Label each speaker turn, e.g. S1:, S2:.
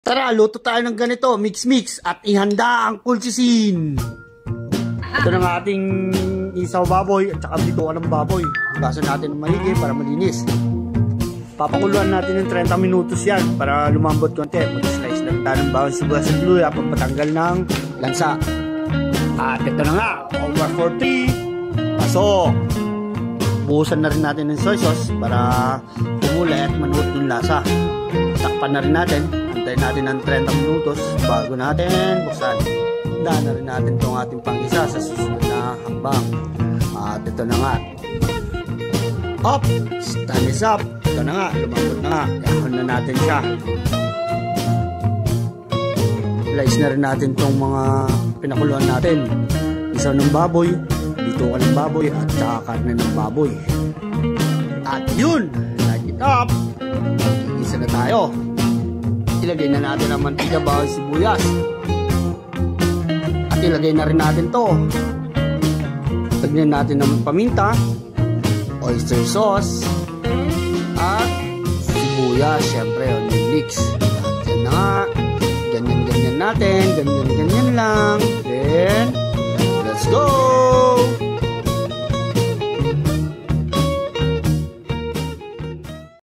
S1: Tara, luto tayo ng ganito, mix-mix at ihanda ang kulsisin. Ito na nga ating isaw baboy at saka bituan ng baboy. Hugasan natin ng maigi para malinis. Papakuluan natin ng 30 minutos yan para lumambot konti. Mag-slice lang tayo ng bawang sibuyas at luya para patanggal ng lansa. At ito na nga, over 40. Pasok! Buhusan na rin natin ng soy sauce para pumuli at manuot ng lasa. Takpan na rin natin. Antayin natin ng 30 minutos bago natin buksan. Handa na rin natin itong ating pang-isa sa susunod na hakbang. At ito na nga. Up! Stand is up! Ito na nga, lumambot na nga. Ihon na natin siya. Slice na rin natin itong mga pinakuluan natin. Isaw ng baboy, bituan ng baboy, at saka karne ng baboy. At yun! Light it up! Isa na tayo. Ilagay na natin ang mantika, bawang sibuyas. At ilagay na rin natin to. Tagnan natin ng paminta, oyster sauce, at sibuyas. Siyempre, onion mix. At yan na nga. Ganyan-ganyan natin. Ganyan-ganyan lang. Then,